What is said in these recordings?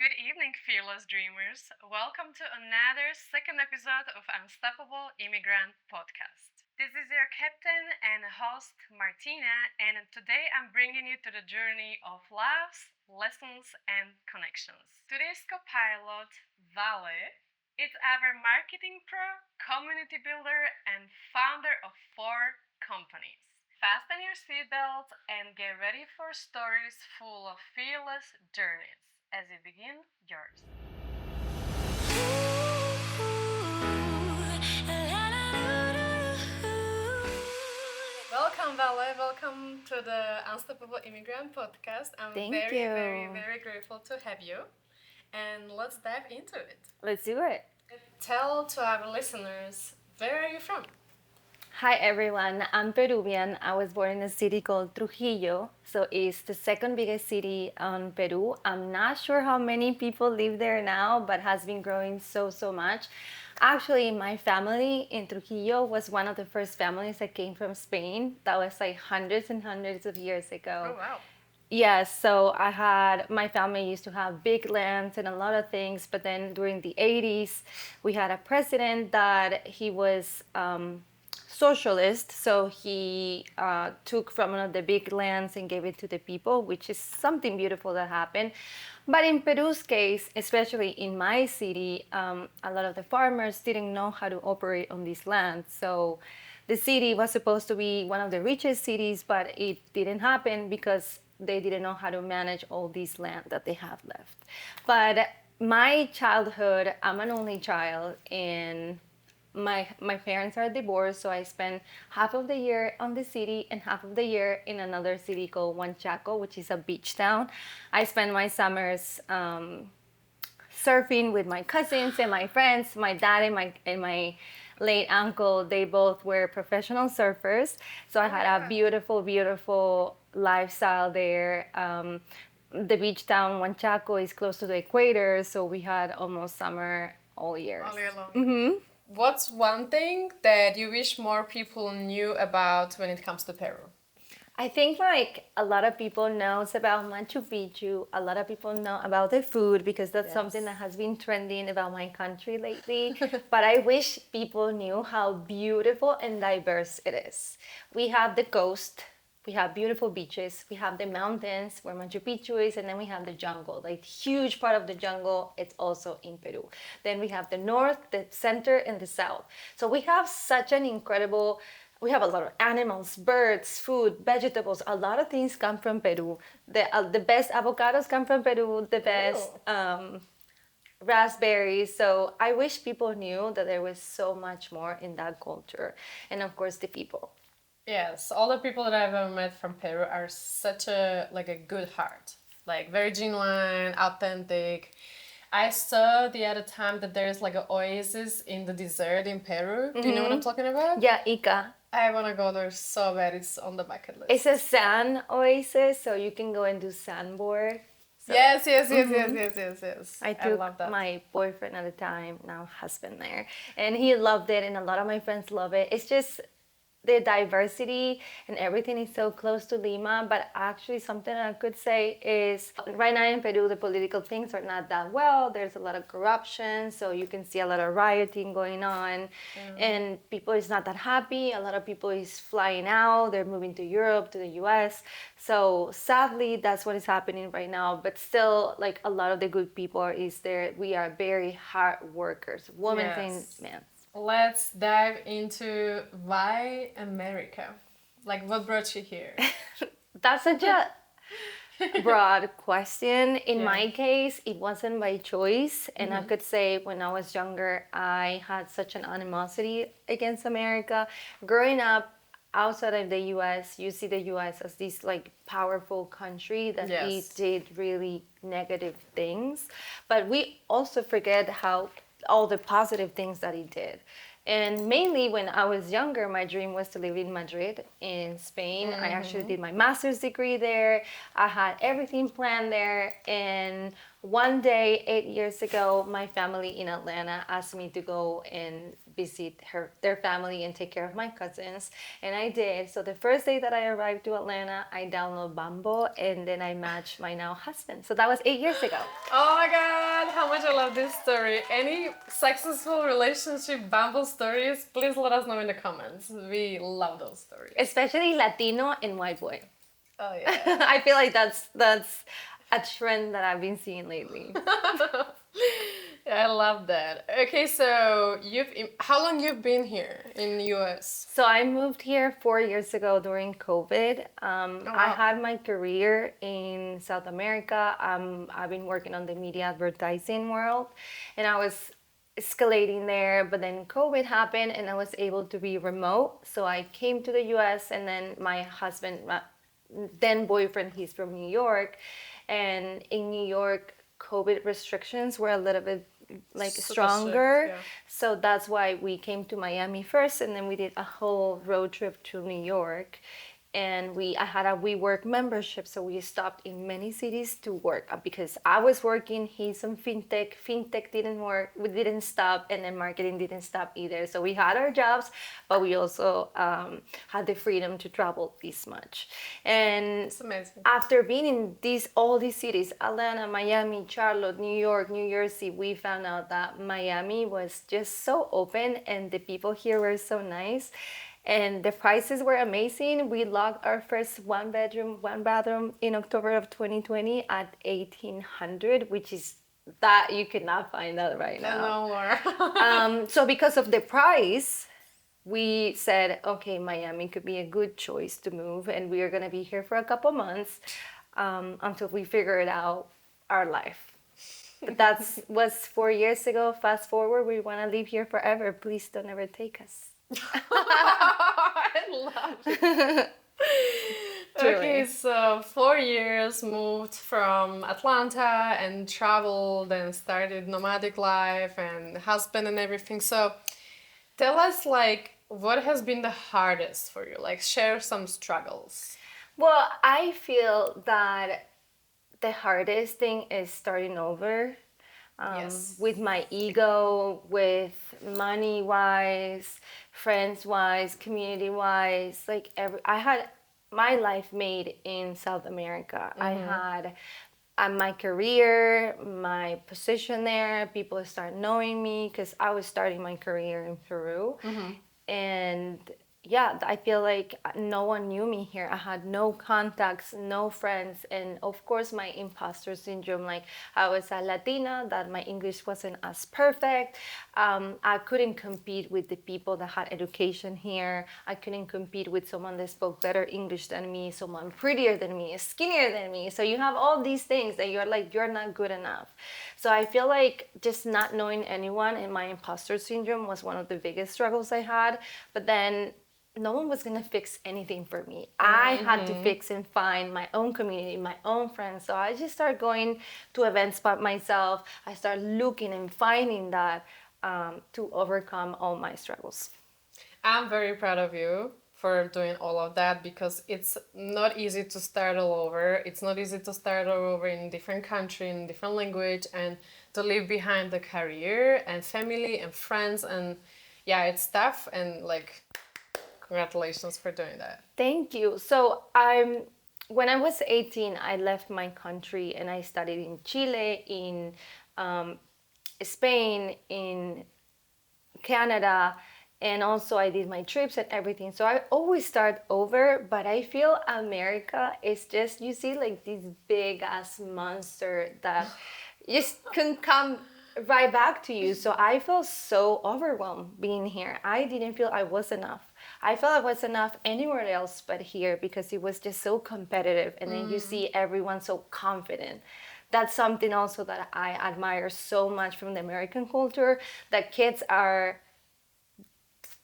Good evening, fearless dreamers. Welcome to another second episode of Unstoppable Immigrant podcast. This is your captain and host, Martina, and today I'm bringing you to the journey of laughs, lessons, and connections. Today's co-pilot, Vale, is our marketing pro, community builder, and founder of 4 companies. Fasten your seatbelts and get ready for stories full of fearless journeys as you begin yours. Welcome, Vale. Welcome to the Unstoppable Immigrant podcast. I'm Thank very, you. very grateful to have you. And let's dive into it. Let's do it. Tell to our listeners, where are you from? Hi everyone, I'm Peruvian. I was born in a city called Trujillo, so it's the second biggest city in Peru. I'm not sure how many people live there now, but has been growing so much. Actually, my family in Trujillo was one of the first families that came from Spain. That was like hundreds and hundreds of years ago. Oh, wow. Yes, so my family used to have big lands and a lot of things, but then during the 80s, we had a president that he was socialist, so he took from one of the big lands and gave it to the people, which is something beautiful that happened. But in Peru's case, especially in my city, a lot of the farmers didn't know how to operate on these lands. So the city was supposed to be one of the richest cities, but it didn't happen because they didn't know how to manage all this land that they have left. But my childhood, I'm an only child, and my parents are divorced, so I spent half of the year on the city and half of the year in another city called Huanchaco, which is a beach town. I spent my summers surfing with my cousins and my friends. My dad and my late uncle, they both were professional surfers, so I had a beautiful lifestyle there. The beach town Huanchaco is close to the equator, so we had almost summer all year. All year long. What's one thing that you wish more people knew about when it comes to Peru? I think like a lot of people knows about Machu Picchu. A lot of people know about the food because that's something that has been trending about my country lately. But I wish people knew how beautiful and diverse it is. We have the coast, we have beautiful beaches, we have the mountains where Machu Picchu is, and then we have the jungle. Like huge part of the jungle, it's also in Peru. Then we have the north, the center, and the south. So we have such an incredible, we have a lot of animals, birds, food, vegetables. A lot of things come from Peru. The best avocados come from Peru, the best raspberries. So I wish people knew that there was so much more in that culture. And of course, the people. Yes, all the people that I've ever met from Peru are such a good heart, like very genuine, authentic. I saw the other time that there's like an oasis in the desert in Peru. Do you know what I'm talking about? Yeah, Ica. I want to go there so bad. It's on the bucket list. It's a sand oasis, so you can go and do sandboard. So, yes. I took love that. my boyfriend at the time, now husband, there, and he loved it, and a lot of my friends love it. It's just the diversity and everything is so close to Lima, but actually something I could say is right now in Peru the political things are not that well. There's a lot of corruption, so you can see a lot of rioting going on, and people is not that happy. A lot of people is flying out, they're moving to Europe, to the US. So sadly that's what is happening right now, but still like a lot of the good people is there. We are very hard workers, women and men. Let's dive into why America. Like, what brought you here? That's such a broad question. In my case, it wasn't by choice. And I could say when I was younger, I had such an animosity against America. Growing up outside of the US, you see the US as this like powerful country that it did really negative things. But we also forget how all the positive things that he did. And mainly when I was younger, my dream was to live in Madrid in Spain. I actually did my master's degree there. I had everything planned there. And one day, 8 years ago, my family in Atlanta asked me to go and visit their family and take care of my cousins, and I did. So the first day that I arrived to Atlanta, I downloaded Bumble, and then I matched my now husband. So that was 8 years ago. Oh my god, how much I love this story. Any successful relationship Bumble stories, please let us know in the comments. We love those stories. Especially Latino and white boy. Oh yeah. I feel like that's a trend that I've been seeing lately. I love that. Okay, so how long you've been here in the US? So I moved here 4 years ago during COVID. I had my career in South America. I've been working on the media advertising world, and I was escalating there. But then COVID happened, and I was able to be remote. So I came to the US, and then my husband, my then boyfriend, he's from New York, and in New York, COVID restrictions were a little bit like Super stronger. strict, yeah. So that's why we came to Miami first, and then we did a whole road trip to New York. And I had a WeWork membership, so we stopped in many cities to work because I was working. He's on fintech. Fintech didn't work. We didn't stop, and then marketing didn't stop either. So we had our jobs, but we also had the freedom to travel this much. And It's amazing. after being in all these cities, Atlanta, Miami, Charlotte, New York, New Jersey, we found out that Miami was just so open, and the people here were so nice, and the prices were amazing. We locked our first one bedroom, one bathroom in October of 2020 at 1,800, which is that you cannot find that right now. No more. So because of the price, we said, okay, Miami could be a good choice to move, and we are going to be here for a couple months until we figure it out our life. But that was 4 years ago. Fast forward, we want to live here forever. Please don't ever take us. I love it. Okay, so 4 years, moved from Atlanta and traveled and started nomadic life and husband and everything. So tell us, like, what has been the hardest for you? Like, share some struggles. Well, I feel that the hardest thing is starting over. Yes. With my ego, with money wise, friends wise, community wise. Like I had my life made in South America. I had my career, my position there. People start knowing me because I was starting my career in Peru, and yeah, I feel like no one knew me here. I had no contacts, no friends, and of course my imposter syndrome. Like I was a Latina, that my English wasn't as perfect. I couldn't compete with the people that had education here. I couldn't compete with someone that spoke better English than me, someone prettier than me, skinnier than me. So you have all these things that you're like, you're not good enough. So I feel like just not knowing anyone and my imposter syndrome was one of the biggest struggles I had. But then no one was gonna fix anything for me. I had to fix and find my own community, my own friends. So I just started going to events by myself. I started looking and finding that to overcome all my struggles. I'm very proud of you for doing all of that because it's not easy to start all over. It's not easy to start all over in a different country, in a different language, and to leave behind the career and family and friends. And yeah, it's tough, and like, congratulations for doing that. Thank you. So when I was 18, I left my country and I studied in Chile, in Spain, in Canada, and also I did my trips and everything. So I always start over, but I feel America is just, you see, like this big ass monster that just can come right back to you. So I felt so overwhelmed being here. I didn't feel I was enough. I felt I was enough anywhere else but here because it was just so competitive. And then you see everyone so confident. That's something also that I admire so much from the American culture, that kids are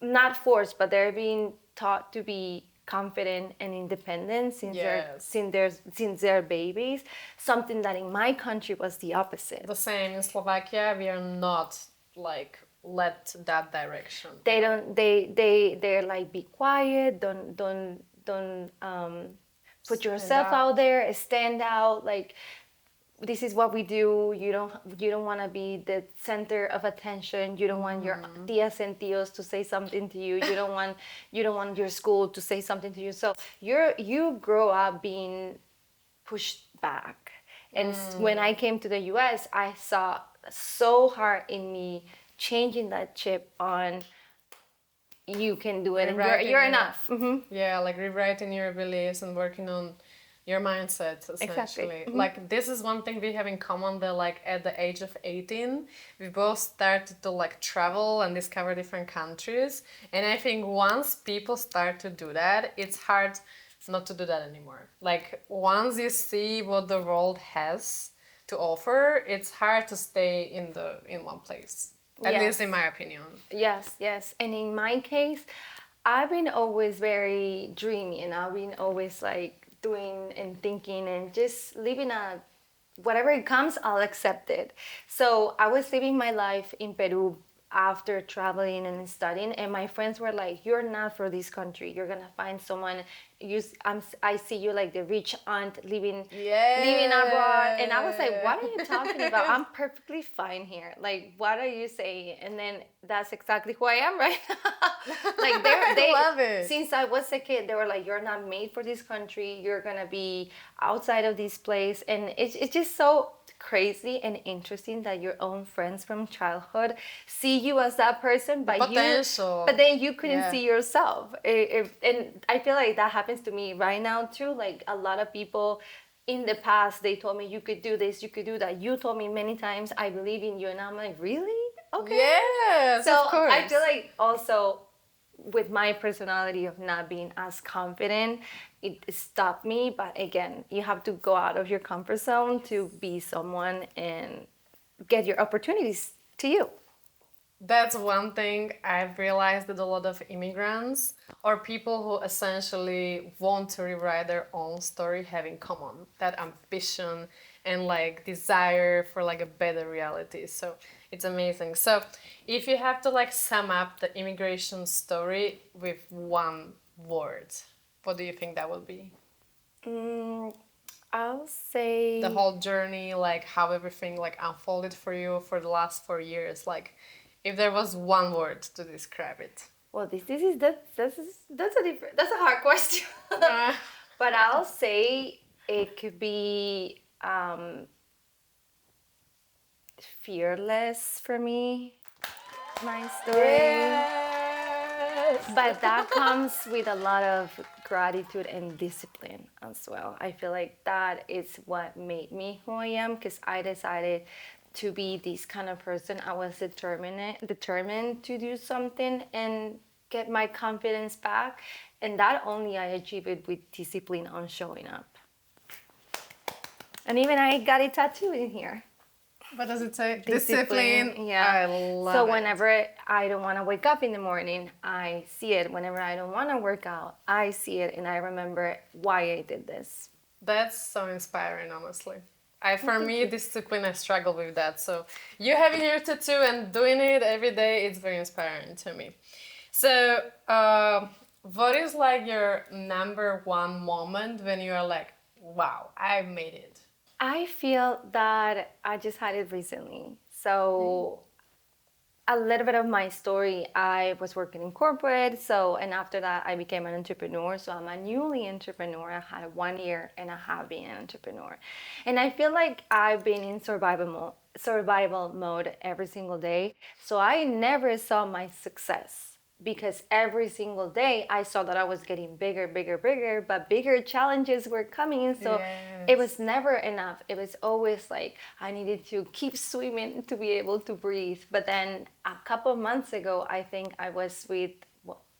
not forced, but they're being taught to be confident and independent since they're babies. Something that in my country was the opposite. The same in Slovakia, we are not like led that direction. They don't. They're like, be quiet. Don't put yourself out there. Stand out. Like this is what we do. You don't want to be the center of attention. You don't want your tias and tios to say something to you. You don't want your school to say something to you. So you grow up being pushed back. And when I came to the US, I saw so hard in me changing that chip on you can do it and you're enough. Yeah, like rewriting your beliefs and working on your mindset essentially. Like this is one thing we have in common that like at the age of 18 we both started to like travel and discover different countries, and I think once people start to do that, it's hard not to do that anymore. Like once you see what the world has to offer, it's hard to stay in one place. At least in my opinion. Yes. And in my case, I've been always very dreamy, and I've been always like doing and thinking and just living a whatever it comes, I'll accept it. So I was living my life in Peru after traveling and studying, and my friends were like, "You're not for this country. You're gonna find someone. I see you like the rich aunt living abroad." And I was like, "What are you talking about? I'm perfectly fine here. Like, what are you saying?" And then that's exactly who I am right now. Like they love it. Since I was a kid, they were like, "You're not made for this country. You're gonna be outside of this place," and it's just so crazy and interesting that your own friends from childhood see you as that person, but then you couldn't see yourself. And I feel like that happens to me right now too. Like a lot of people in the past, they told me you could do this, you could do that. You told me many times, I believe in you, and I'm like, really? Okay. Yes, So of course. I feel like also with my personality of not being as confident, it stopped me. But again, you have to go out of your comfort zone to be someone and get your opportunities to you. That's one thing I've realized that a lot of immigrants or people who essentially want to rewrite their own story have in common. That ambition and like desire for like a better reality. So it's amazing. So if you have to like sum up the immigration story with one word, what do you think that would be? I'll say The whole journey, like how everything like unfolded for you for the last 4 years, like if there was one word to describe it. well, that's a hard question. But I'll say it could be fearless for me. My story. Yes. But that comes with a lot of gratitude and discipline as well. I feel like that is what made me who I am, because I decided to be this kind of person. I was determined to do something and get my confidence back. And that only I achieved it with discipline on showing up. And even I got it tattooed in here. What does it say? Discipline. Yeah. I love So it. whenever I don't want to wake up in the morning, I see it. Whenever I don't want to work out, I see it, and I remember why I did this. That's so inspiring, honestly. For me, discipline, I struggle with that. So you having your tattoo and doing it every day, it's very inspiring to me. So, what is like your number one moment when you are like, wow, I made it? I feel that I just had it recently. So a little bit of my story, I was working in corporate, and after that I became an entrepreneur. So I'm a newly entrepreneur. I had 1 year and a half being an entrepreneur. And I feel like I've been in survival mode every single day. So I never saw my success, because every single day I saw that I was getting bigger, but bigger challenges were coming. So it was never enough. It was always like I needed to keep swimming to be able to breathe. But then a couple of months ago, I think I was with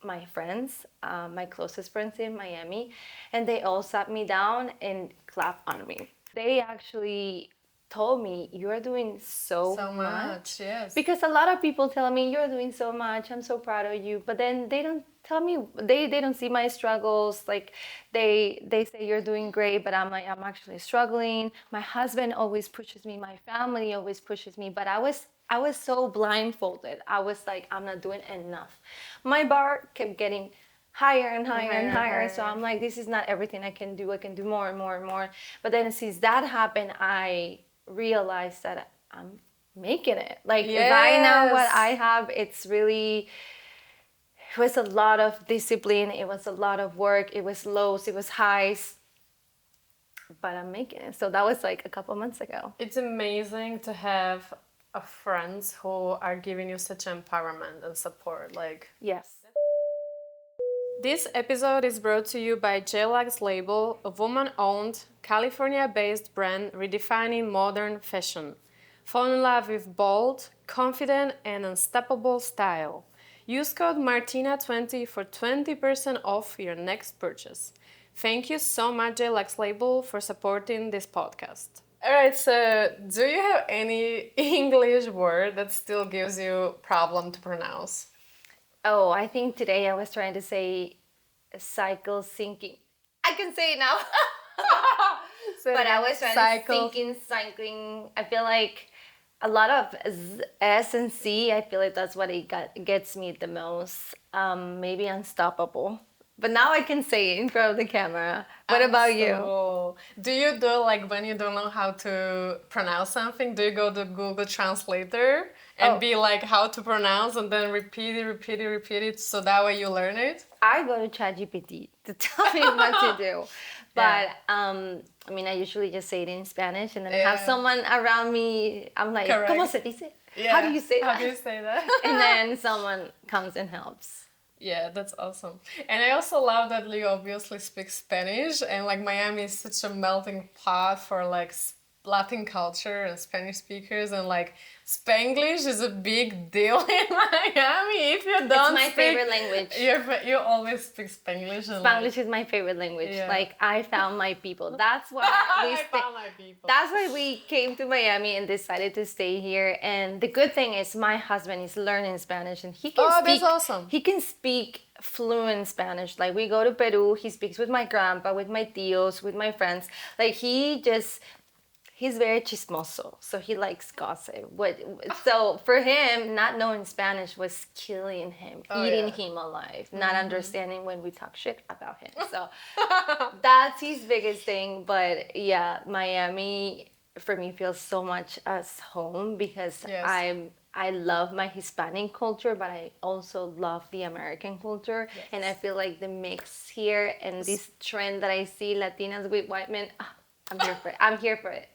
my friends, my closest friends in Miami, and they all sat me down and clapped on me. They actually told me, "You're doing so much." Yes. Because a lot of people tell me, "You're doing so much, I'm so proud of you," but then they don't tell me, they don't see my struggles. Like they say you're doing great, but I'm like, I'm actually struggling. My husband always pushes me, my family always pushes me, but I was so blindfolded. I was like, I'm not doing enough. My bar kept getting higher and higher and higher. So I'm like, this is not everything I can do. I can do more and more and more. But then since that happened, I realize that I'm making it. Like right now, what I have, it's really, it was a lot of discipline. It was a lot of work. It was lows, it was highs, but I'm making it. So that was like a couple months ago. It's amazing to have friends who are giving you such empowerment and support. Like, yes. This episode is brought to you by JLAG's Label, a woman-owned, California-based brand redefining modern fashion. Fall in love with bold, confident, and unstoppable style. Use code MARTINA20 for 20% off your next purchase. Thank you so much, JLAG's Label, for supporting this podcast. Alright, so do you have any English word that still gives you problem to pronounce? Oh, I think today I was trying to say cycle sinking. I can say it now. But I was trying to cycling. I feel like a lot of S and C, I feel like that's what gets me the most. Maybe unstoppable. But now I can say it in front of the camera. What about you? Do you do like when you don't know how to pronounce something, do you go to Google Translator and be like how to pronounce and then repeat it so that way you learn it? I go to ChatGPT to tell me what to do. But I mean, I usually just say it in Spanish and then I have someone around me. I'm like, ¿Cómo se dice? Yeah. How do you say that? How do you say that? And then someone comes and helps. Yeah, that's awesome. And I also love that you obviously speak Spanish, and like Miami is such a melting pot for like Latin culture and Spanish speakers, and like Spanglish is a big deal in Miami. If you don't It's my favorite language. You always speak Spanglish. And Spanglish is my favorite language. Yeah. Like I found my people. That's why found my people. That's why we came to Miami and decided to stay here. And the good thing is my husband is learning Spanish and he can speak. That's awesome. He can speak fluent Spanish. Like we go to Peru, he speaks with my grandpa, with my tios, with my friends. Like he's very chismoso, so he likes gossip. So for him, not knowing Spanish was killing him, eating him alive, not understanding when we talk shit about him. So that's his biggest thing. But yeah, Miami for me feels so much as home because I love my Hispanic culture, but I also love the American culture. Yes. And I feel like the mix here and this trend that I see, Latinas with white men, I'm here for it.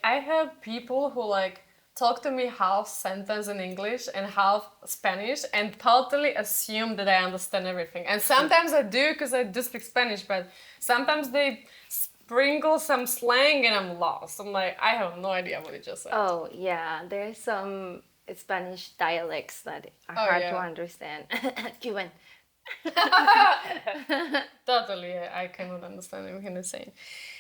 I have people who like talk to me half sentence in English and half Spanish and totally assume that I understand everything. And sometimes I do because I do speak Spanish, but sometimes they sprinkle some slang and I'm lost. I'm like, I have no idea what you just said. Oh, yeah. There's some Spanish dialects that are hard to understand. Cuban. Totally, I cannot understand everything you're saying.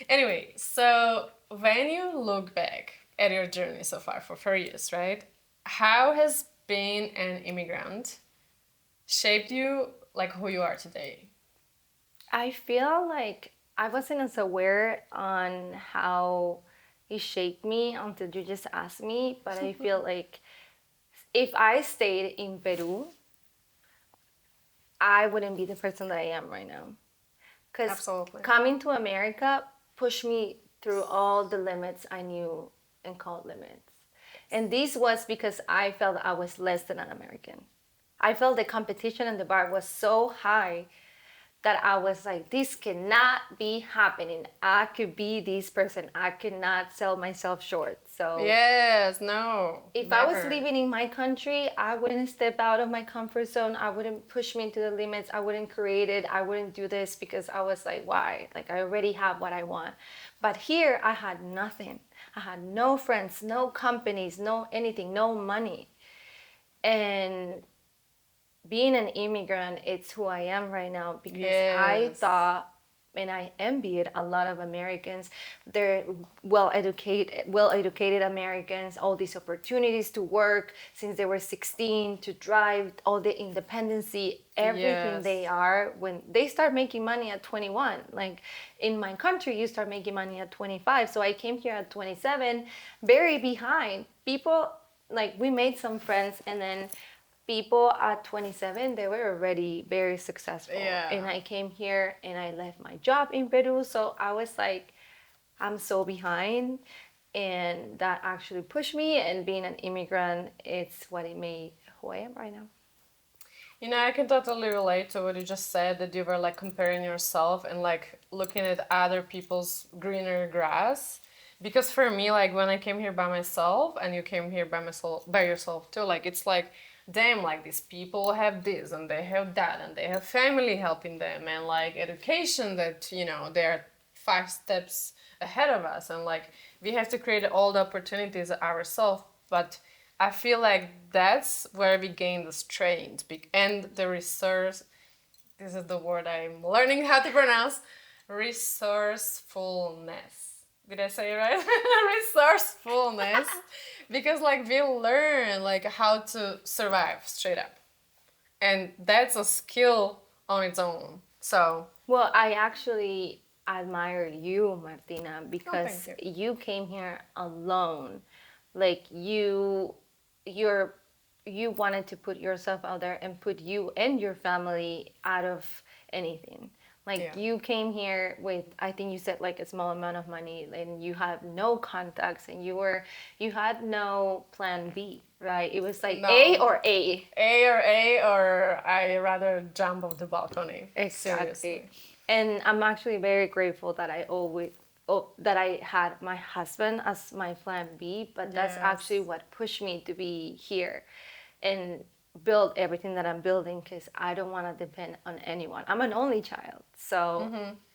Anyway, so when you look back at your journey so far for 4 years, right? How has being an immigrant shaped you like who you are today? I feel like I wasn't as aware on how it shaped me until you just asked me, but I feel like if I stayed in Peru, I wouldn't be the person that I am right now. Because coming to America pushed me through all the limits I knew and called limits. And this was because I felt I was less than an American. I felt the competition in the bar was so high that I was like, this cannot be happening. I could be this person. I could not sell myself short. So yes, no. If never. I was living in my country, I wouldn't step out of my comfort zone. I wouldn't push me to the limits. I wouldn't create it. I wouldn't do this because I was like, why? Like I already have what I want. But here I had nothing. I had no friends, no companies, no anything, no money. And being an immigrant, it's who I am right now because I thought, and I envied a lot of Americans. They're well-educated Americans, all these opportunities to work since they were 16, to drive, all the independency, everything they are when they start making money at 21. Like in my country, you start making money at 25. So I came here at 27, very behind. People, like we made some friends and then people at 27, they were already very successful. Yeah. And I came here and I left my job in Peru. So I was like, I'm so behind. and that actually pushed me. And being an immigrant, it's what it made who I am right now. You know, I can totally relate to what you just said, that you were like comparing yourself and like looking at other people's greener grass. Because for me, like when I came here by myself and you came here by yourself too, like it's like, damn, like these people have this and they have that and they have family helping them and like education that, you know, they're 5 steps ahead of us, and like we have to create all the opportunities ourselves. But I feel like that's where we gain the strength and the resource. This is the word I'm learning how to pronounce. Resourcefulness. Did I say it right? Resourcefulness. Because like we learn like how to survive straight up. And that's a skill on its own. So Well, I actually admire you, Martina, because thank you came here alone. Like you're you wanted to put yourself out there and put you and your family out of anything. Like yeah. you came here with, I think you said like a small amount of money, and you have no contacts, and you had no plan B, right? It was like No. A or A. A, or I rather jump off the balcony. Exactly. Seriously. And I'm actually very grateful that that I had my husband as my plan B, but that's Yes. actually what pushed me to be here and build everything that I'm building, because I don't want to depend on anyone. I'm an only child, so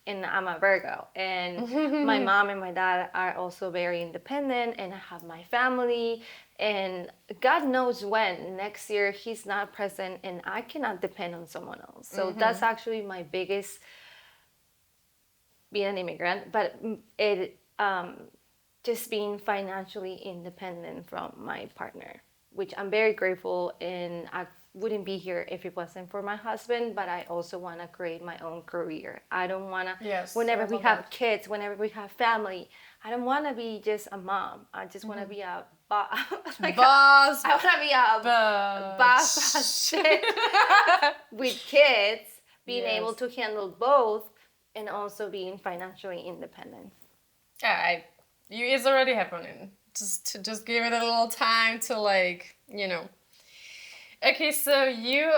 and I'm a Virgo, and my mom and my dad are also very independent, and I have my family, and God knows when next year he's not present and I cannot depend on someone else. So that's actually my biggest, being an immigrant, but it just being financially independent from my partner, which I'm very grateful. And I wouldn't be here if it wasn't for my husband. But I also want to create my own career. I don't want to. Yes, Whenever I we love have that. kids, whenever we have family, I don't want to be just a mom. I just want to be a like Boss. I want to be a boss with kids, being Yes. able to handle both, and also being financially independent. Yeah, it's already happening. Just give it a little time to like, you know. Okay, so you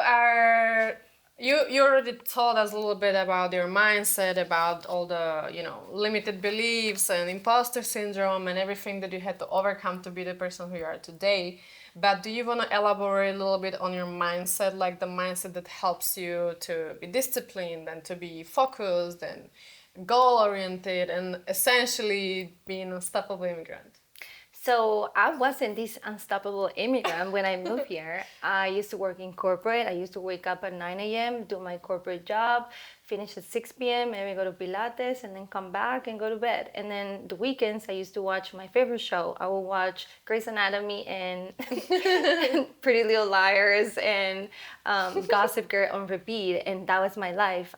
already told us a little bit about your mindset, about all the, you know, limited beliefs and imposter syndrome and everything that you had to overcome to be the person who you are today. But do you want to elaborate a little bit on your mindset, like the mindset that helps you to be disciplined and to be focused and goal oriented and essentially be an unstoppable immigrant? So I wasn't this unstoppable immigrant when I moved here. I used to work in corporate. I used to wake up at 9 a.m., do my corporate job, finish at 6 p.m., maybe go to Pilates, and then come back and go to bed. And then the weekends, I used to watch my favorite show. I would watch Grey's Anatomy and Pretty Little Liars and Gossip Girl on repeat. And that was my life.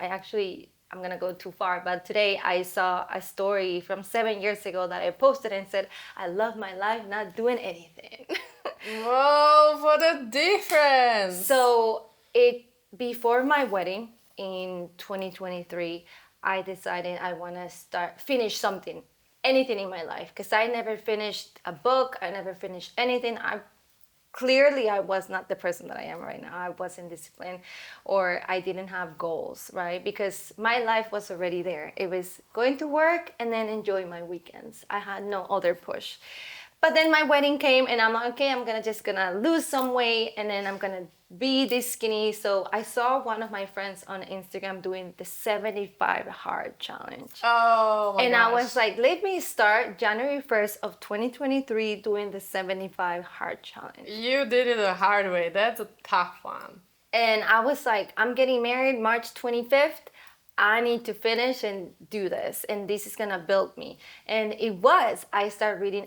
I'm gonna go too far, but today I saw a story from 7 years ago that I posted and said, I love my life not doing anything. Whoa, what a difference! So before my wedding in 2023, I decided I want to finish something, anything in my life, because I never finished a book, I never finished anything. Clearly I was not the person that I am right now. I wasn't disciplined, or I didn't have goals, right? Because my life was already there. It was going to work and then enjoy my weekends. I had no other push. But then my wedding came and I'm like, okay, I'm just gonna lose some weight and then I'm gonna be this skinny. So I saw one of my friends on Instagram doing the 75 hard challenge. Oh my And gosh. I was like, let me start January 1st of 2023 doing the 75 hard challenge. You did it the hard way. That's a tough one. And I was like, I'm getting married March 25th. I need to finish and do this, and this is gonna build me. And it was. I started reading.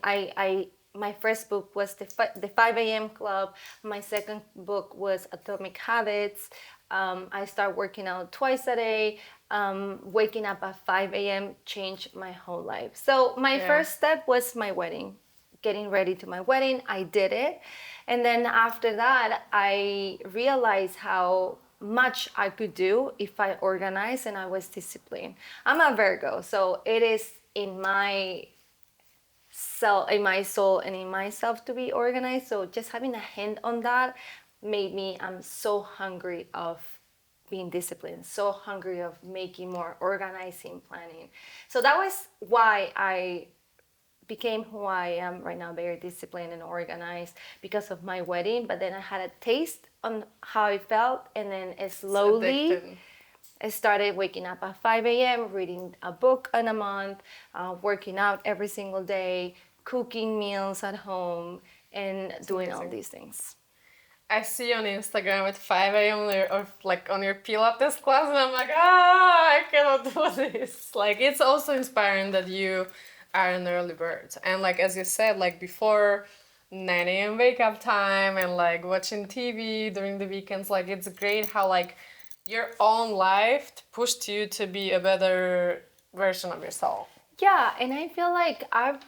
My first book was the 5 a.m. Club. My second book was Atomic Habits. I started working out twice a day. Waking up at 5 a.m. changed my whole life. So my first step was my wedding, getting ready to my wedding. I did it, and then after that, I realized how much I could do if I organized and I was disciplined. I'm a Virgo, so it is in my in my soul and in myself to be organized. So just having a hand on that made me, I'm so hungry of being disciplined, so hungry of making more organizing, planning. So that was why I became who I am right now, very disciplined and organized because of my wedding. But then I had a taste on how I felt, and then it slowly I started waking up at 5 a.m., reading a book in a month, working out every single day, cooking meals at home, and It's doing all amazing. these things. I see you on Instagram at 5 a.m. Or like on your Pilates class, and I'm like, I cannot do this. Like, it's also inspiring that you are an early bird. And like, as you said, like before 9 a.m. wake up time and like watching TV during the weekends, like, it's great how like your own life pushed you to be a better version of yourself. Yeah, and I feel like I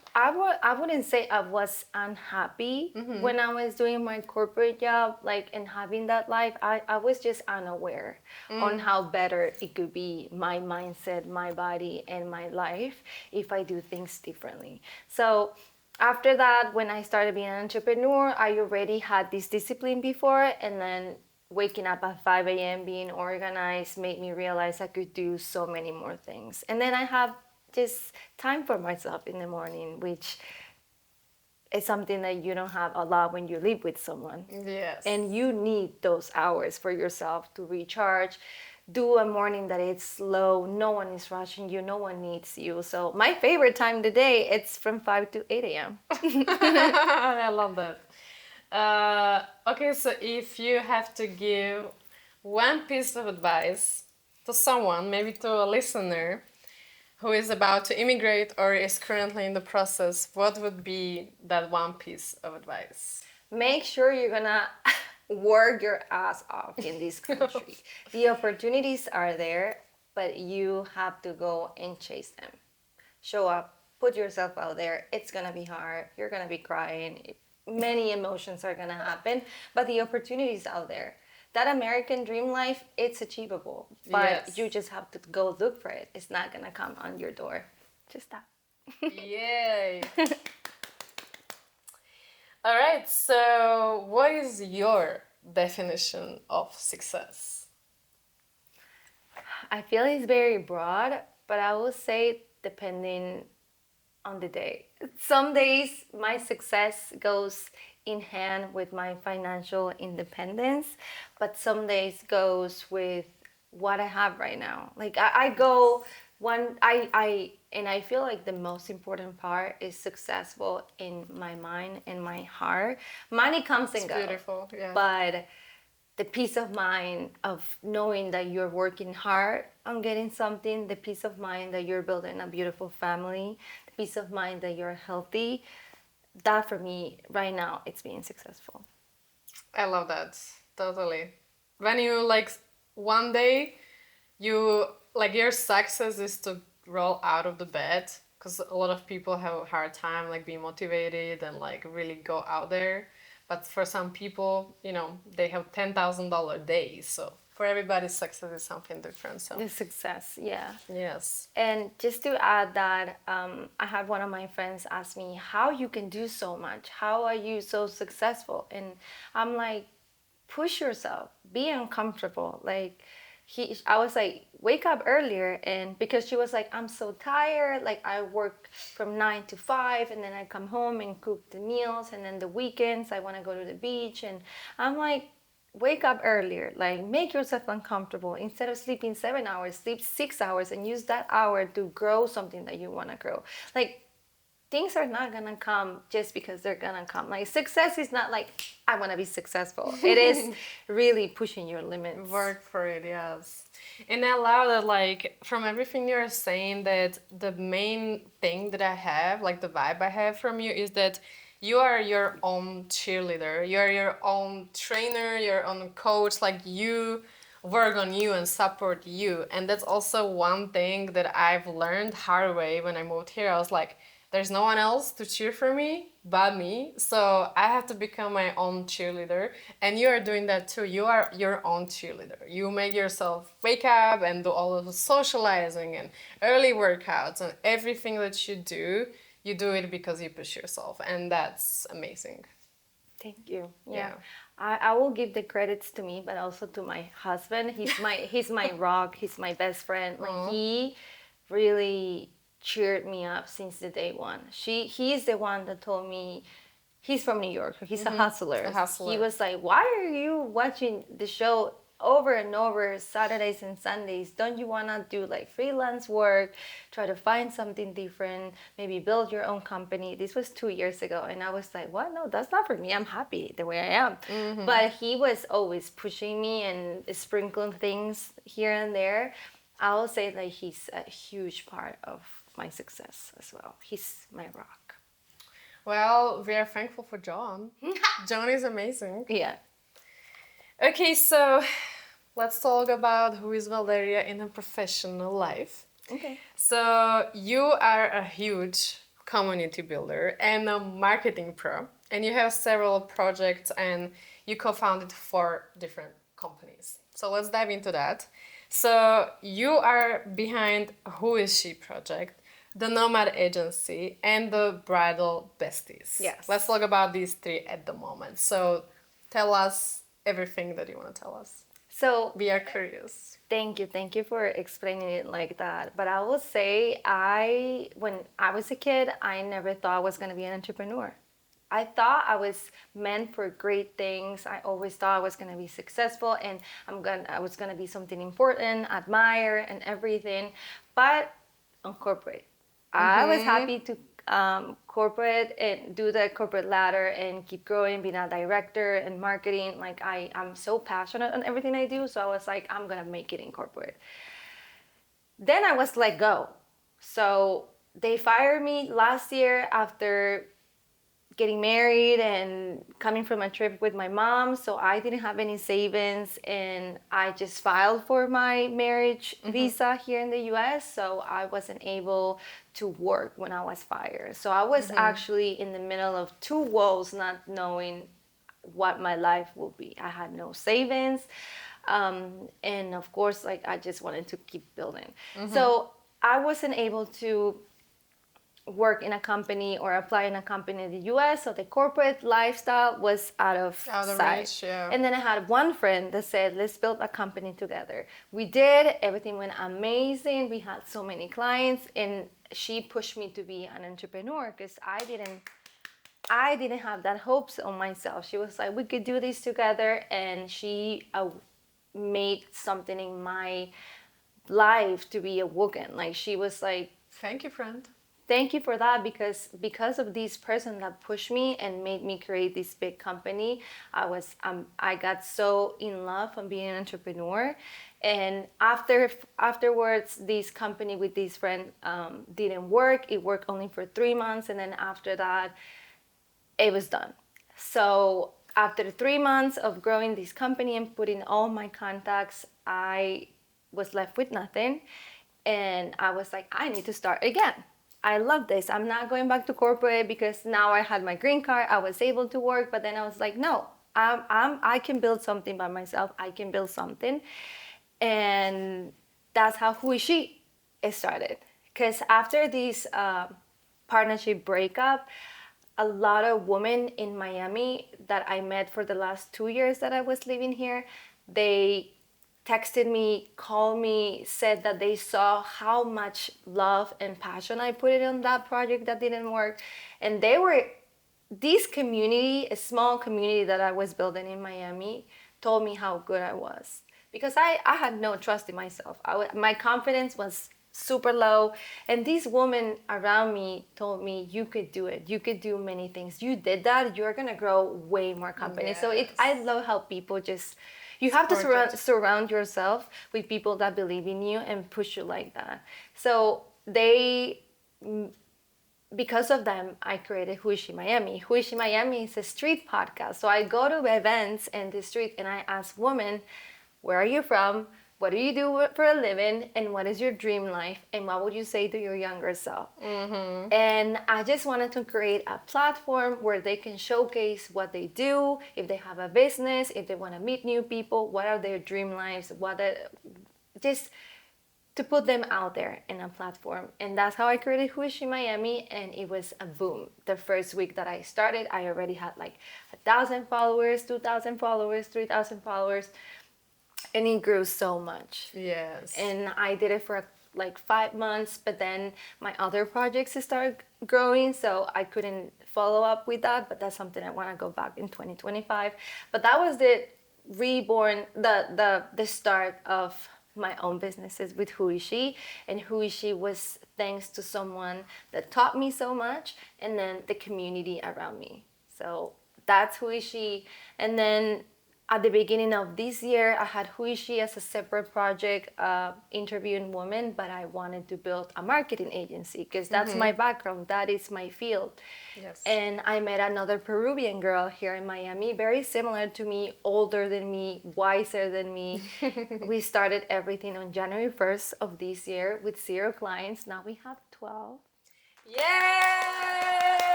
wouldn't say I was unhappy when I was doing my corporate job, like, and having that life. I was just unaware on how better it could be, my mindset, my body, and my life if I do things differently. So after that, when I started being an entrepreneur, I already had this discipline before, and then waking up at 5 a.m., being organized, made me realize I could do so many more things. And then I have just time for myself in the morning, which is something that you don't have a lot when you live with someone. Yes. And you need those hours for yourself to recharge. Do a morning that it's slow, no one is rushing you, no one needs you. So my favorite time of the day, it's from 5 to 8 a.m. I love that. Okay, so if you have to give one piece of advice to someone, maybe to a listener who is about to immigrate or is currently in the process, what would be that one piece of advice? Make sure you're gonna work your ass off in this country. The opportunities are there, but you have to go and chase them. Show up, put yourself out there. It's gonna be hard. You're gonna be crying. Many emotions are gonna happen, but the opportunities out there. That American dream life, it's achievable, but Yes. you just have to go look for it. It's not gonna come on your door. Just that. Yay! All right, so what is your definition of success? I feel it's very broad, but I will say depending on the day. Some days my success goes in hand with my financial independence, but some days goes with what I have right now. Like I go one and I feel like the most important part is successful in my mind and my heart. Money comes and It's goes. beautiful, yeah. But the peace of mind of knowing that you're working hard on getting something, the peace of mind that you're building a beautiful family, the peace of mind that you're healthy, that for me right now, it's being successful. I love that. Totally. When you like one day you like your success is to roll out of the bed because a lot of people have a hard time like being motivated and like really go out there. But for some people, you know, they have $10,000 days. So for everybody, success is something different. So The success, yeah. yes. And just to add that, I had one of my friends ask me how you can do so much. How are you so successful? And I'm like, push yourself, be uncomfortable. Like I was like, wake up earlier, and because she was like, I'm so tired. Like I work from 9 to 5, and then I come home and cook the meals, and then the weekends I want to go to the beach, and I'm like, wake up earlier, like make yourself uncomfortable. Instead of sleeping 7 hours, sleep 6 hours and use that hour to grow something that you want to grow. Like things are not gonna come just because they're gonna come. Like success is not like I want to be successful. It is really pushing your limits. Work for it, yes. And I love that, like, from everything you're saying, that the main thing that I have, like, the vibe I have from you is that you are your own cheerleader. You're your own trainer, your own coach. Like, you work on you and support you. And that's also one thing that I've learned hard way when I moved here. I was like, there's no one else to cheer for me but me. So I have to become my own cheerleader. And you are doing that too. You are your own cheerleader. You make yourself wake up and do all of the socializing and early workouts and everything that you do. you do it because you push yourself, and that's amazing. Thank you. Yeah. Yeah. I will give the credits to me, but also to my husband. He's my rock. He's my best friend. Like he really cheered me up since the day one. He's the one that told me he's from New York. He's a hustler. A hustler. He was like, "Why are you watching the show over and over Saturdays and Sundays? Don't you want to do like freelance work, try to find something different, maybe build your own company?" This was 2 years ago, and I was like, "What? No, that's not for me. I'm happy the way I am." But he was always pushing me and sprinkling things here and there. I will say that he's a huge part of my success as well. He's my rock. Well, we are thankful for John. John is amazing. Yeah. Okay, so let's talk about who is Valeria in her professional life. Okay. So you are a huge community builder and a marketing pro, and you have several projects, and you co-founded 4 different companies. So let's dive into that. So you are behind Who Is She project, the Nomad Agency, and the Bridal Besties. Yes. Let's talk about these 3 at the moment. So tell us everything that you want to tell us. So We are curious. thank you for explaining it like that. But I will say, when I was a kid, I never thought I was going to be an entrepreneur. I thought I was meant for great things. I always thought I was going to be successful, and I was going to be something important, admire, and everything. But on corporate, I was happy to corporate and do the corporate ladder and keep growing, being a director and marketing. Like I'm so passionate on everything I do, so I was like, I'm gonna make it in corporate. Then I was let go. So they fired me last year after getting married and coming from a trip with my mom. So I didn't have any savings, and I just filed for my marriage visa here in the US. So I wasn't able to work when I was fired. So I was actually in the middle of 2 walls, not knowing what my life will be. I had no savings. And of course, like I just wanted to keep building. So I wasn't able to work in a company or apply in a company in the US, so the corporate lifestyle was out of sight. Reach, yeah. And then I had one friend that said, let's build a company together. We did, everything went amazing. We had so many clients, and she pushed me to be an entrepreneur because I didn't have that hopes on myself. She was like, we could do this together, and she made something in my life to be awoken. Like she was like, Thank you, friend. thank you for that, because of this person that pushed me and made me create this big company. I got so in love on being an entrepreneur, and afterwards this company with this friend didn't work. It worked only for 3 months, and then after that it was done. So after 3 months of growing this company and putting all my contacts, I was left with nothing, and I was like, I need to start again. I love this. I'm not going back to corporate because now I had my green card. I was able to work, but then I was like, no, I can build something by myself. I can build something, and that's how Who Is She started. Because after this partnership breakup, a lot of women in Miami that I met for the last 2 years that I was living here, they texted me, called me, said that they saw how much love and passion I put in on that project that didn't work. And this community, a small community that I was building in Miami, told me how good I was. Because I had no trust in myself. My confidence was super low. And these women around me told me, you could do it. You could do many things. You did that. You're going to grow way more companies. So I love how people just... You have to surround yourself with people that believe in you and push you like that. So because of them, I created Who Is She Miami. Who Is She Miami is a street podcast. So I go to events in the street and I ask women, where are you from? What do you do for a living? And what is your dream life? And what would you say to your younger self? And I just wanted to create a platform where they can showcase what they do, if they have a business, if they want to meet new people, what are their dream lives, just to put them out there in a platform. And that's how I created Who Is She Miami, and it was a boom. The first week that I started, I already had like 1,000 followers, 2,000 followers, 3,000 followers, and it grew so much. Yes. And I did it for like 5 months, but then my other projects started growing, so I couldn't follow up with that. But that's something I want to go back in 2025. But that was the reborn, the start of my own businesses with Who Is She. And Who Is She was thanks to someone that taught me so much, and then the community around me. So that's Who Is She. And then at the beginning of this year, I had Who Is She as a separate project, interviewing women, but I wanted to build a marketing agency because that's my background, that is my field. Yes. And I met another Peruvian girl here in Miami, very similar to me, older than me, wiser than me. We started everything on January 1st of this year with 0 clients. Now we have 12. Yeah!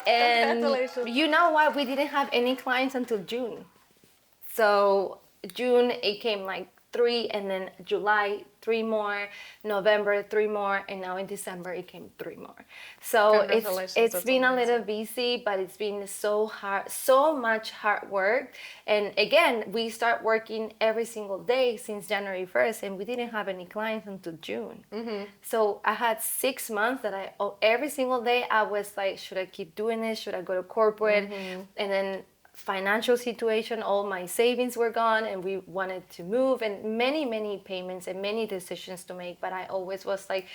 And Congratulations. you know what? We didn't have any clients until June. So June, it came like 3, and then July, 3 more, November, 3 more, and now in December, it came 3 more. So Congratulations, it's that's been a amazing. little busy, but it's been so hard, so much hard work. And again, we start working every single day since January 1st, and we didn't have any clients until June. So I had 6 months that every single day, I was like, should I keep doing this? Should I go to corporate? And then financial situation, all my savings were gone, and we wanted to move, and many payments and many decisions to make. But I always was like,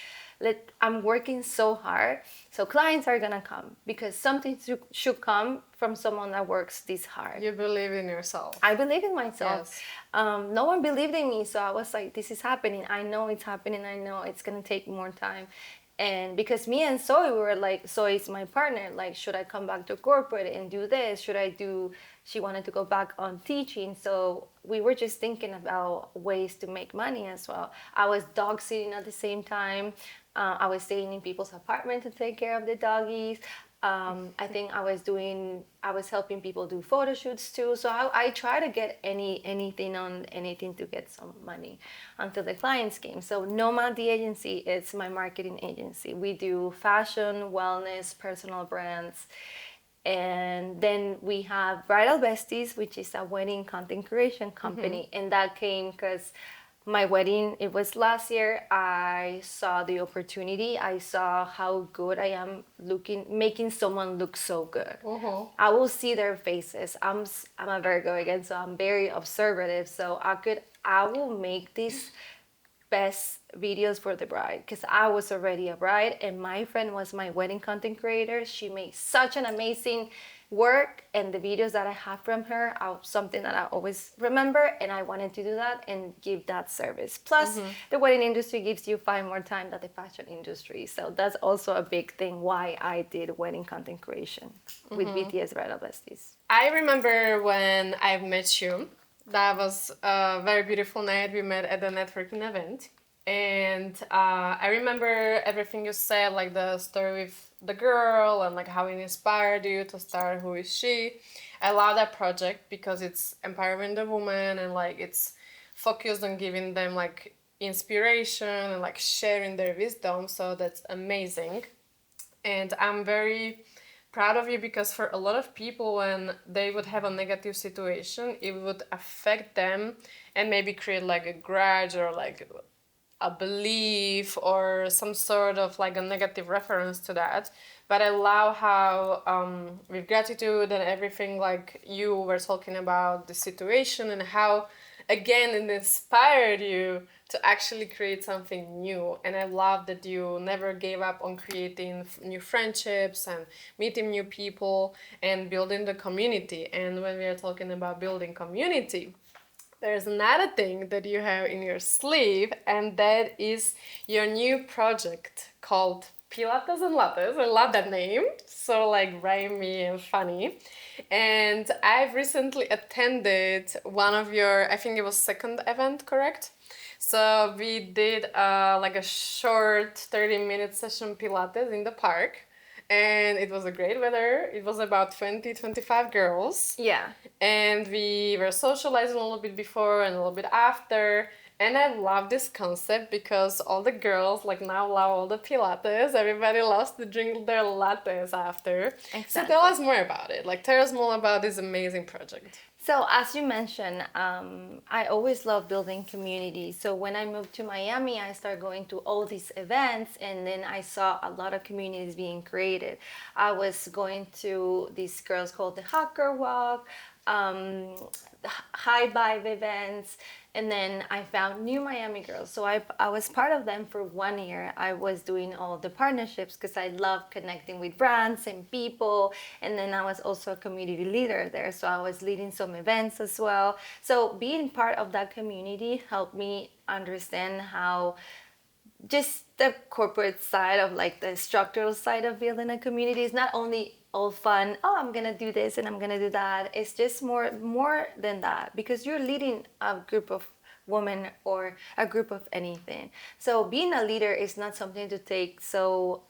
I'm working so hard, so clients are gonna come because something should come from someone that works this hard. You believe in yourself. I believe in myself. Yes. No one believed in me, so I was like, this is happening. I know it's happening. I know it's gonna take more time. And because me and Zoe, we were like, Zoe's my partner, like, should I come back to corporate and do this? She wanted to go back on teaching. So we were just thinking about ways to make money as well. I was dog sitting at the same time. I was staying in people's apartment to take care of the doggies. I think I was helping people do photo shoots too. So I try to get anything to get some money until the clients came. So Nomad, the agency, it's my marketing agency. We do fashion, wellness, personal brands. And then we have Bridal Besties, which is a wedding content creation company. And that came because my wedding, it was last year. I saw the opportunity. I saw how good I am making someone look so good. I will see their faces. I'm a Virgo again, so I'm very observative. So I will make these best videos for the bride because I was already a bride, and my friend was my wedding content creator. She made such an amazing work, and the videos that I have from her are something that I always remember, and I wanted to do that and give that service. Plus, the wedding industry gives you 5 more time than the fashion industry, so that's also a big thing why I did wedding content creation with BTS Bridal Besties. I remember when I met you. That was a very beautiful night. We met at a networking event. And I remember everything you said, like the story with the girl and like how it inspired you to start Who Is She. I love that project because it's empowering the woman and like it's focused on giving them like inspiration and like sharing their wisdom. So that's amazing. And I'm very proud of you because for a lot of people, when they would have a negative situation, it would affect them and maybe create like a grudge or like a belief or some sort of like a negative reference to that. But I love how with gratitude and everything, like you were talking about the situation and how again it inspired you to actually create something new. And I love that you never gave up on creating new friendships and meeting new people and building the community. And when we are talking about building community, there's another thing that you have in your sleeve, and that is your new project called Pilates and Lattes. I love that name. So like rhymey and funny. And I've recently attended one of your, I think it was second event, correct? So we did like a short 30-minute session Pilates in the park. And it was a great weather. It was about 20-25 girls. Yeah. And we were socializing a little bit before and a little bit after. And I love this concept because all the girls like now love all the Pilates. Everybody loves to drink their lattes after. So tell us more about it. Like tell us more about this amazing project. So as you mentioned, I always love building community. So when I moved to Miami, I started going to all these events, and then I saw a lot of communities being created. I was going to these girls called the Hacker Walk, high vibe events, and then I found New Miami Girls. So I was part of them for 1 year. I was doing all the partnerships because I love connecting with brands and people. And then I was also a community leader there. So I was leading some events as well. So being part of that community helped me understand how just the corporate side of like the structural side of building a community is not only all fun, oh, I'm gonna do this and I'm gonna do that. It's just more than that, because you're leading a group of women or a group of anything. So being a leader is not something to take so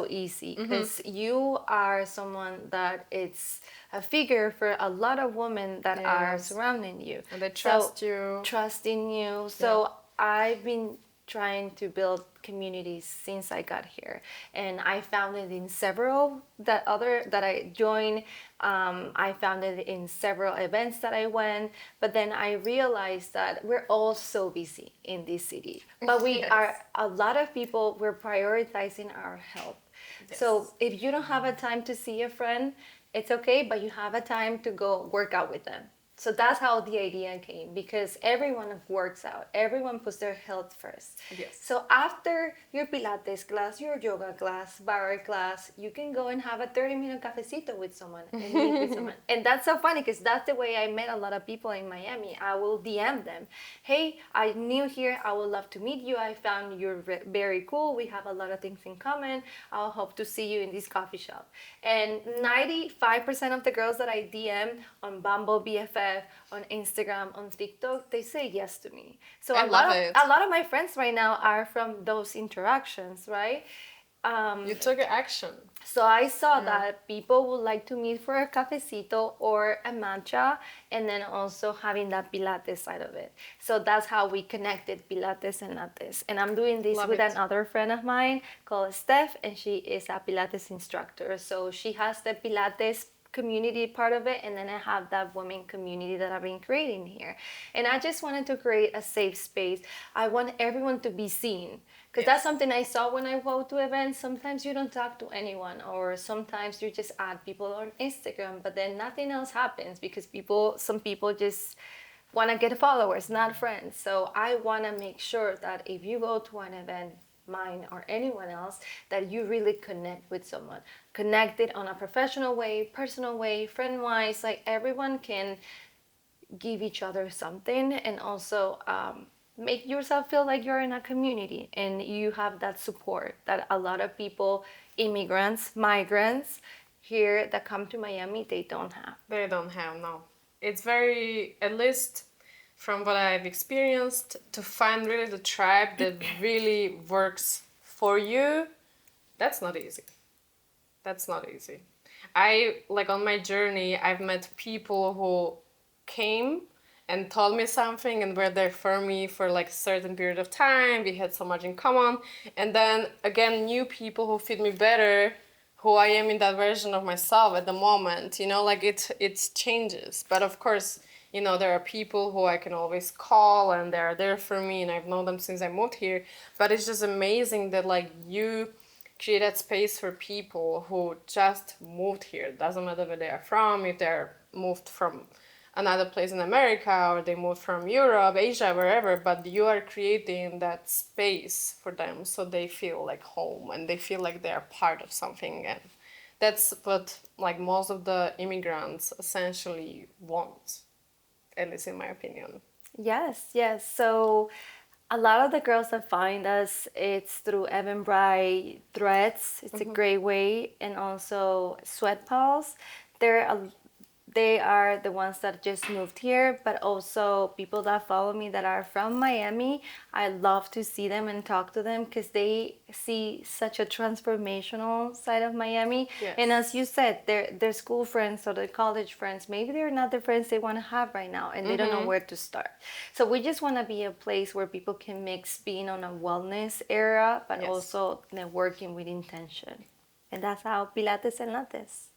easy, because you are someone that it's a figure for a lot of women that are surrounding you, and they trust you, trusting you. So I've been trying to build communities since I got here, and I found it in several that I joined. I found it in several events that I went, but then I realized that we're all so busy in this city, but we are a lot of people. We're prioritizing our health. So if you don't have a time to see a friend, it's okay, but you have a time to go work out with them. So that's how the idea came, because everyone works out. Everyone puts their health first. Yes. So after your Pilates class, your yoga class, barre class, you can go and have a 30-minute cafecito with someone and meet with someone. And that's so funny, because that's the way I met a lot of people in Miami. I will DM them. Hey, I'm new here. I would love to meet you. I found you're very cool. We have a lot of things in common. I'll hope to see you in this coffee shop. And 95% of the girls that I DM on Bumble BFF, on Instagram, on TikTok, they say yes to me. So I love it. A lot of my friends right now are from those interactions, right? You took action. So I saw that people would like to meet for a cafecito or a matcha, and then also having that Pilates side of it. So that's how we connected, Pilates and lattes. And I'm doing this with another friend of mine called Steph, and she is a Pilates instructor. So she has the Pilates community part of it, and then I have that women community that I've been creating here. And I just wanted to create a safe space. I want everyone to be seen, because that's something I saw when I go to events. Sometimes you don't talk to anyone, or sometimes you just add people on Instagram, but then nothing else happens, because some people just want to get followers, not friends. So I want to make sure that if you go to an event, mine or anyone else, that you really connect with someone, connect it on a professional way, personal way, friend wise. Like everyone can give each other something, and also make yourself feel like you're in a community and you have that support that a lot of people, immigrants, migrants here that come to Miami, they don't have. They don't have, no. It's very, at least from what I've experienced, to find really the tribe that really works for you, that's not easy. That's not easy. On my journey, I've met people who came and told me something and were there for me for like a certain period of time. We had so much in common. And then again, new people who fit me better, who I am in that version of myself at the moment, it changes. But of course, there are people who I can always call and they're there for me, and I've known them since I moved here. But it's just amazing that you create that space for people who just moved here. It doesn't matter where they are from, if they're moved from another place in America or they moved from Europe, Asia, wherever, but you are creating that space for them so they feel like home and they feel like they are part of something. And that's what most of the immigrants essentially want, at least in my opinion. Yes. So a lot of the girls that find us, it's through Eventbrite threads. It's a great way, and also Sweat Pals. they are the ones that just moved here, but also people that follow me that are from Miami. I love to see them and talk to them because they see such a transformational side of Miami. Yes. And as you said, their school friends or their college friends, maybe they're not the friends they want to have right now and they don't know where to start. So we just want to be a place where people can mix being on a wellness era, but Yes. also networking with intention. And that's how Pilates and Lattes.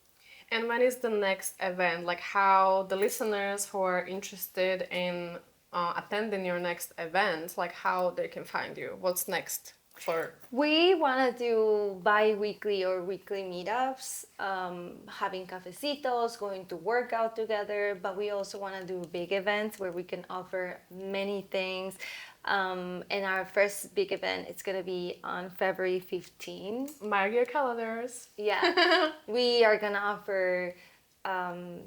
And when is the next event? Like how the listeners who are interested in attending your next event, like how they can find you? What's next for? We want to do bi-weekly or weekly meetups, having cafecitos, going to work out together, but we also want to do big events where we can offer many things. And our first big event, it's going to be on February 15. Mark your calendars. Yeah. We are going to offer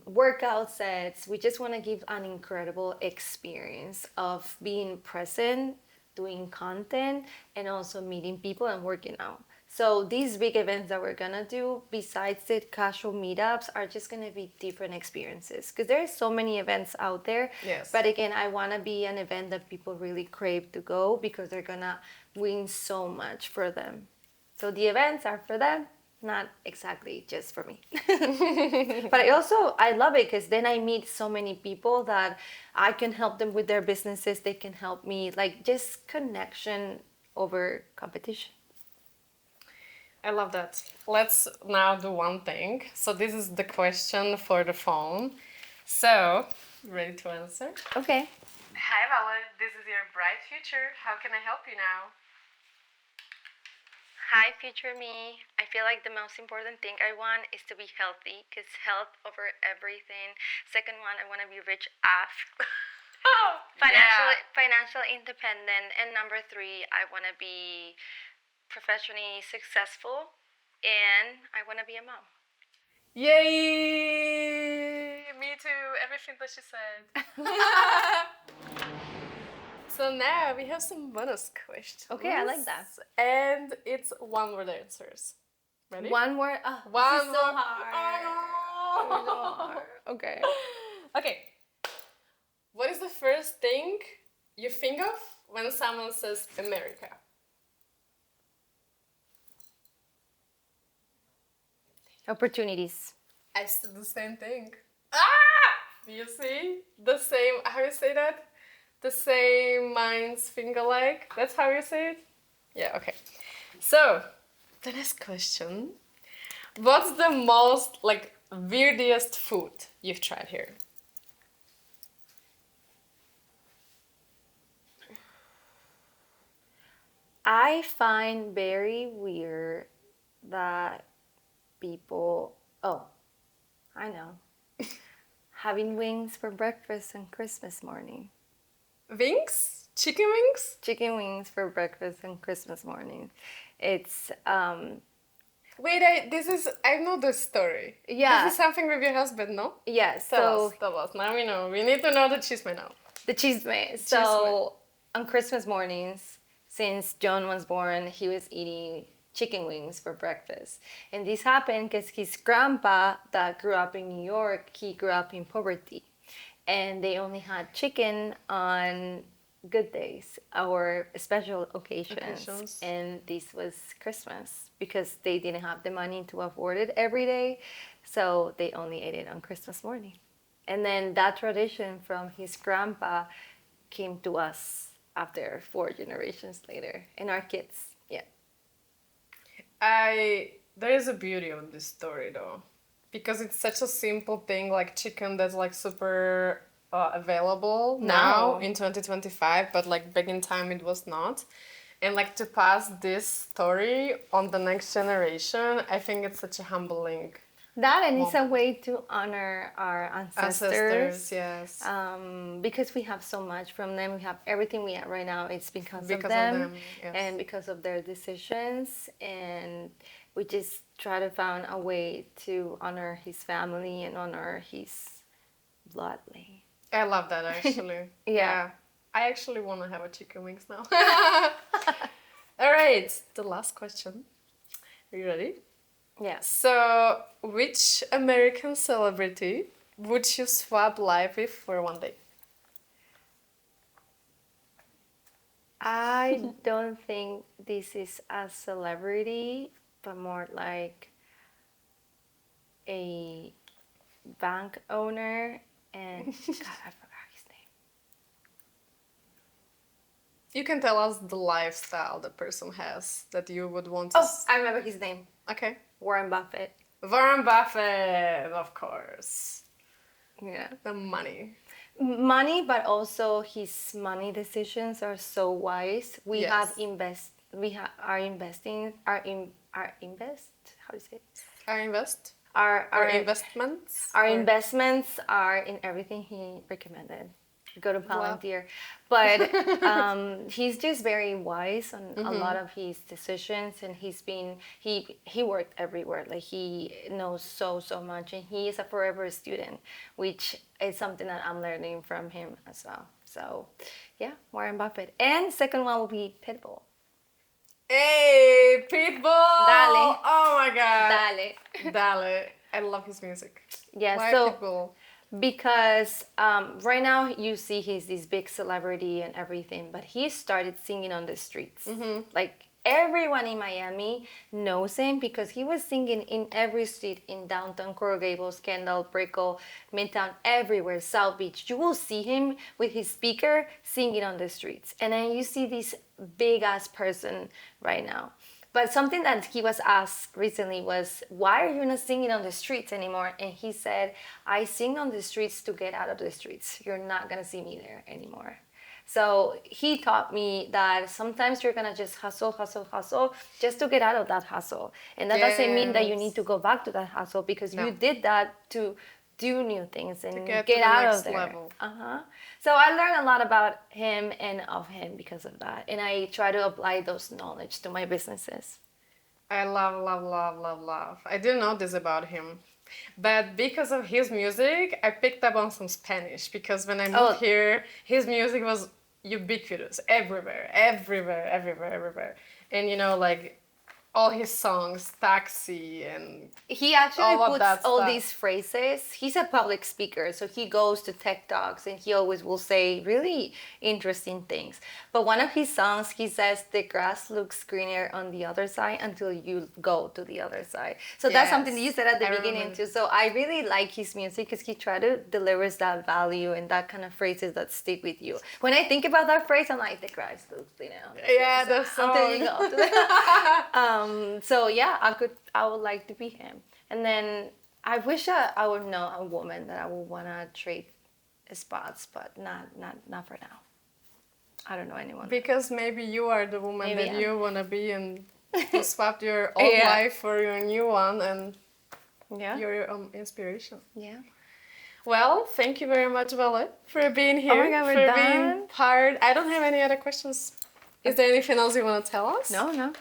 workout sets. We just want to give an incredible experience of being present, doing content, and also meeting people and working out. So these big events that we're gonna do, besides the casual meetups, are just gonna be different experiences because there's so many events out there. Yes. But again, I want to be an event that people really crave to go because they're gonna win so much for them. So the events are for them, not exactly just for me. But I love it because then I meet so many people that I can help them with their businesses. They can help me, like just connection over competition. I love that. Let's now do one thing. So this is the question for the phone. So, ready to answer? Okay. Hi, Vala. This is your bright future. How can I help you now? Hi, future me. I feel like the most important thing I want is to be healthy because health over everything. Second one, I want to be rich AF. Financial independent. And number three, I want to be professionally successful and I want to be a mom. Yay! Me too. Everything that she said. So now we have some bonus questions. Okay, I like that. And it's one word answers. Ready? One word. Oh, One this is so word. hard. Oh. Okay. Okay. What is the first thing you think of when someone says America? Opportunities. I said the same thing. Ah! Do you see? The same, how you say that? The same minds think alike. That's how you say it? Yeah, okay. So, the next question. What's the most, like, weirdest food you've tried here? I find very weird that people, oh, I know, having wings for breakfast on Christmas morning. Wings? Chicken wings? Chicken wings for breakfast on Christmas morning. It's, Wait, I know this story. Yeah. This is something with your husband, no? yes, Tell us. Now we know. We need to know the chisme now. the chisme. So on Christmas mornings, since John was born, he was eating chicken wings for breakfast. And this happened because his grandpa that grew up in New York, he grew up in poverty. And they only had chicken on good days or special occasions. And this was Christmas because they didn't have the money to afford it every day. So they only ate it on Christmas morning. And then that tradition from his grandpa came to us after 4 generations later, and our kids. Yeah. There is a beauty on this story though, because it's such a simple thing, like chicken that's like super available now in 2025, but like back in time it was not. And like to pass this story on the next generation, I think it's such a humbling. That, and it's a way to honor our ancestors. Yes. Because we have so much from them. We have everything we have right now. It's because of them, yes. and because of their decisions. And we just try to find a way to honor his family and honor his bloodline. I love that actually. Yeah. I actually want to have a chicken wings now. All right, the last question. Are you ready? Yes. So, which American celebrity would you swap life with for one day? I don't think this is a celebrity, but more like a bank owner. And God, I forgot his name. You can tell us the lifestyle the person has that you would want to. Oh, I remember his name. Okay. Warren Buffett. Warren Buffett, of course. Yeah. The money. Money, but also his money decisions are so wise. We Yes. have invest. We are investing. Our invest. How do you say it? Our invest. Our Our investments. Our or- investments are in everything he recommended. Go to Palantir. But he's just very wise on a lot of his decisions, and he worked everywhere. Like he knows so much, and he is a forever student, which is something that I'm learning from him as well. So, yeah, Warren Buffett. And second one will be Pitbull. Hey, Pitbull! Dale. Oh my god. Dale. Dale. I love his music. Yeah, Why so Pitbull? because right now you see he's this big celebrity and everything, but he started singing on the streets. Like everyone in Miami knows him because he was singing in every street in downtown Coral Gables, Kendall, Brickell, Midtown, everywhere, South Beach. You will see him with his speaker singing on the streets. And then you see this big ass person right now. But something that he was asked recently was, why are you not singing on the streets anymore? And he said, I sing on the streets to get out of the streets. You're not going to see me there anymore. So he taught me that sometimes you're going to just hustle just to get out of that hustle. And that doesn't mean that you need to go back to that hustle because you did that to do new things and get get to the out next of there. level. So I learned a lot about him and of him because of that. And I try to apply those knowledge to my businesses. I love. I didn't know this about him. But because of his music, I picked up on some Spanish because when I moved here, his music was ubiquitous everywhere. And you know, like all his songs, Taxi and He actually all of puts that all stuff. these phrases. He's a public speaker, so he goes to tech talks and he always will say really interesting things. But one of his songs, he says, the grass looks greener on the other side until you go to the other side. So that's something that you said at the beginning too. So I really like his music because he tries to deliver that value and that kind of phrases that stick with you. When I think about that phrase, I'm like, the grass looks greener on the Yeah, other the side until you song. go to the so yeah, I would like to be him. And then I wish I would know a woman that I would want to trade spots, but not for now. I don't know anyone. Because maybe you are the woman Maybe that I'm- you want to be and you swapped your old life for your new one and you're your own inspiration. Yeah. Well, thank you very much, Vale, for being here. Oh my God, we're for done? being part. I don't have any other questions. Is there anything else you want to tell us? No.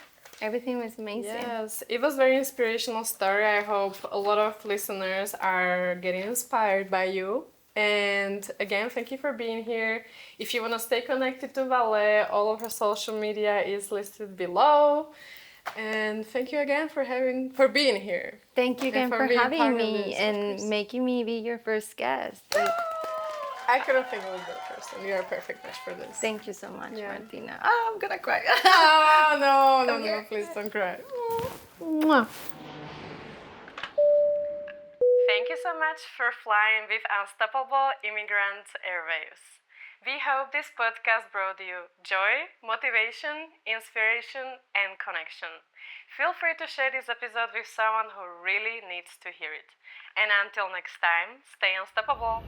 Everything was amazing. Yes, it was very inspirational story. I hope a lot of listeners are getting inspired by you. And again, thank you for being here. If you want to stay connected to Vale, all of her social media is listed below. And thank you again for being here. Thank you again for being having part of me this, of and course. making me be your first guest. I couldn't think of a better person. You're a perfect match for this. Thank you so much, Yeah. Martina. Oh, I'm gonna cry. Oh, no, please don't cry. Mwah. Thank you so much for flying with Unstoppable Immigrant Airways. We hope this podcast brought you joy, motivation, inspiration, and connection. Feel free to share this episode with someone who really needs to hear it. And until next time, stay unstoppable.